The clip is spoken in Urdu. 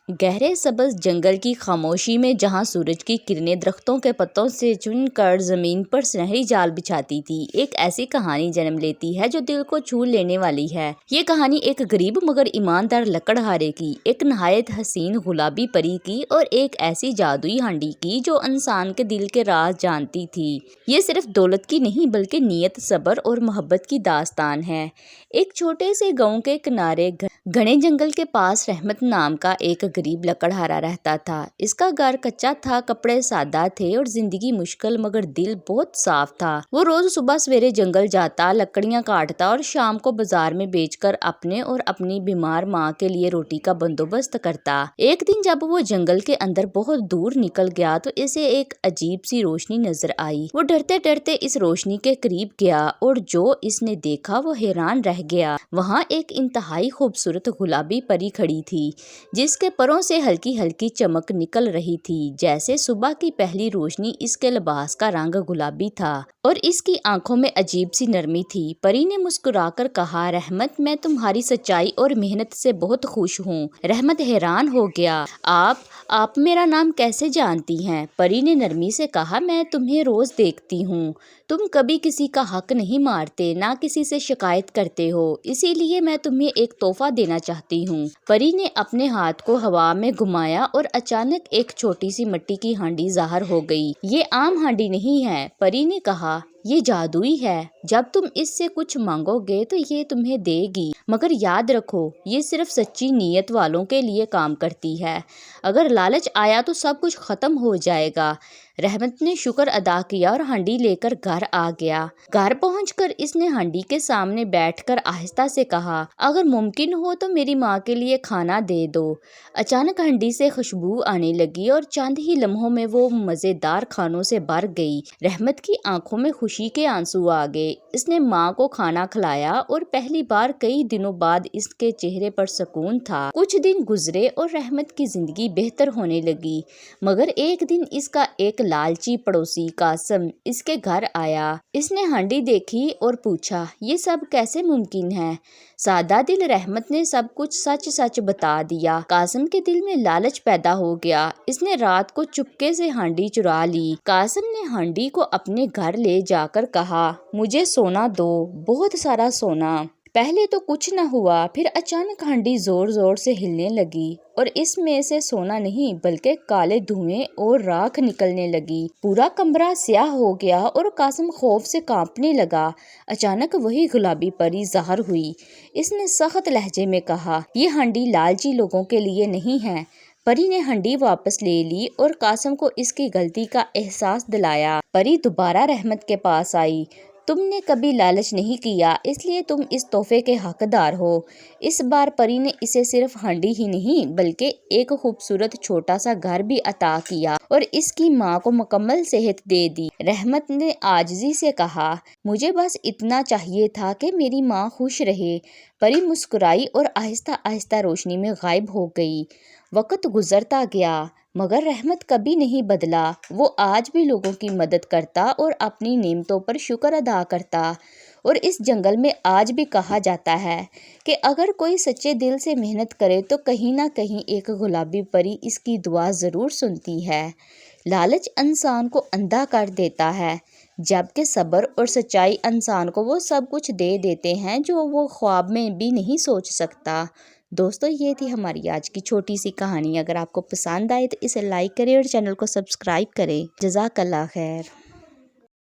گہرے سبز جنگل کی خاموشی میں جہاں سورج کی کرنیں درختوں کے پتوں سے چن کر زمین پر سنہری جال بچھاتی تھی، ایک ایسی کہانی جنم لیتی ہے جو دل کو چھو لینے والی ہے۔ یہ کہانی ایک غریب مگر ایماندار لکڑہارے کی، ایک نہایت حسین گلابی پری کی اور ایک ایسی جادوئی ہانڈی کی جو انسان کے دل کے راز جانتی تھی۔ یہ صرف دولت کی نہیں بلکہ نیت، صبر اور محبت کی داستان ہے۔ ایک چھوٹے سے گاؤں کے کنارے گھنے جنگل کے پاس رحمت نام کا ایک غریب لکڑہارا رہتا تھا۔ اس کا گھر کچا تھا، کپڑے سادہ تھے اور زندگی مشکل مگر دل بہت صاف تھا۔ وہ روز صبح سویرے جنگل جاتا، لکڑیاں کاٹتا اور شام کو بازار میں بیچ کر اپنے اور اپنی بیمار ماں کے لیے روٹی کا بندوبست کرتا۔ ایک دن جب وہ جنگل کے اندر بہت دور نکل گیا تو اسے ایک عجیب سی روشنی نظر آئی۔ وہ ڈرتے ڈرتے اس روشنی کے قریب گیا اور جو اس نے دیکھا وہ حیران رہ گیا۔ وہاں ایک انتہائی خوبصورت گلابی پری کھڑی تھی جس کے پروں سے ہلکی ہلکی چمک نکل رہی تھی، جیسے صبح کی پہلی روشنی۔ اس کے لباس کا رنگ گلابی تھا اور اس کی آنکھوں میں عجیب سی نرمی تھی۔ پری نے مسکرا کر کہا، رحمت، میں تمہاری سچائی اور محنت سے بہت خوش ہوں۔ رحمت حیران ہو گیا، آپ میرا نام کیسے جانتی ہیں؟ پری نے نرمی سے کہا، میں تمہیں روز دیکھتی ہوں، تم کبھی کسی کا حق نہیں مارتے، نہ کسی سے شکایت کرتے ہو، اسی لیے میں تمہیں ایک تحفہ دینا چاہتی ہوں۔ پری نے اپنے ہاتھ کو ہوا میں گھمایا اور اچانک ایک چھوٹی سی مٹی کی ہانڈی ظاہر ہو گئی۔ یہ عام ہانڈی نہیں ہے، پری نے کہا، یہ جادوئی ہے۔ جب تم اس سے کچھ مانگو گے تو یہ تمہیں دے گی، مگر یاد رکھو یہ صرف سچی نیت والوں کے لیے کام کرتی ہے۔ اگر لالچ آیا تو سب کچھ ختم ہو جائے گا۔ رحمت نے شکر ادا کیا اور ہانڈی لے کر گھر آ گیا۔ گھر پہنچ کر اس نے ہانڈی کے سامنے بیٹھ کر آہستہ سے کہا، اگر ممکن ہو تو میری ماں کے لیے کھانا دے دو۔ اچانک ہانڈی سے خوشبو آنے لگی اور چند ہی لمحوں میں وہ مزیدار کھانوں سے بھر گئی۔ رحمت کی آنکھوں میں خوشی کے آنسو آ گئے۔ اس نے ماں کو کھانا کھلایا اور پہلی بار کئی دنوں بعد اس کے چہرے پر سکون تھا۔ کچھ دن گزرے اور رحمت کی زندگی بہتر ہونے لگی، مگر ایک دن اس کا ایک لالچی پڑوسی قاسم اس کے گھر آیا۔ اس نے ہانڈی دیکھی اور پوچھا، یہ سب کیسے ممکن ہے؟ سادہ دل رحمت نے سب کچھ سچ سچ بتا دیا۔ قاسم کے دل میں لالچ پیدا ہو گیا۔ اس نے رات کو چپکے سے ہانڈی چرا لی۔ قاسم نے ہانڈی کو اپنے گھر لے جا کر کہا، مجھے سونا دو، بہت سارا سونا۔ پہلے تو کچھ نہ ہوا، پھر اچانک ہانڈی زور زور سے ہلنے لگی اور اس میں سے سونا نہیں بلکہ کالے دھوئیں اور راکھ نکلنے لگی۔ پورا کمرہ سیاہ ہو گیا اور قاسم خوف سے کانپنے لگا۔ اچانک وہی گلابی پری ظاہر ہوئی۔ اس نے سخت لہجے میں کہا، یہ ہانڈی لالچی لوگوں کے لیے نہیں ہے۔ پری نے ہانڈی واپس لے لی اور قاسم کو اس کی غلطی کا احساس دلایا۔ پری دوبارہ رحمت کے پاس آئی، تم نے کبھی لالچ نہیں کیا، اس لیے تم اس تحفے کے حقدار ہو۔ اس بار پری نے اسے صرف ہانڈی ہی نہیں بلکہ ایک خوبصورت چھوٹا سا گھر بھی عطا کیا اور اس کی ماں کو مکمل صحت دے دی۔ رحمت نے عاجزی سے کہا، مجھے بس اتنا چاہیے تھا کہ میری ماں خوش رہے۔ پری مسکرائی اور آہستہ آہستہ روشنی میں غائب ہو گئی۔ وقت گزرتا گیا مگر رحمت کبھی نہیں بدلا۔ وہ آج بھی لوگوں کی مدد کرتا اور اپنی نعمتوں پر شکر ادا کرتا۔ اور اس جنگل میں آج بھی کہا جاتا ہے کہ اگر کوئی سچے دل سے محنت کرے تو کہیں نہ کہیں ایک گلابی پری اس کی دعا ضرور سنتی ہے۔ لالچ انسان کو اندھا کر دیتا ہے، جبکہ صبر اور سچائی انسان کو وہ سب کچھ دے دیتے ہیں جو وہ خواب میں بھی نہیں سوچ سکتا۔ دوستو، یہ تھی ہماری آج کی چھوٹی سی کہانی۔ اگر آپ کو پسند آئے تو اسے لائک کریں اور چینل کو سبسکرائب کریں۔ جزاک اللہ خیر۔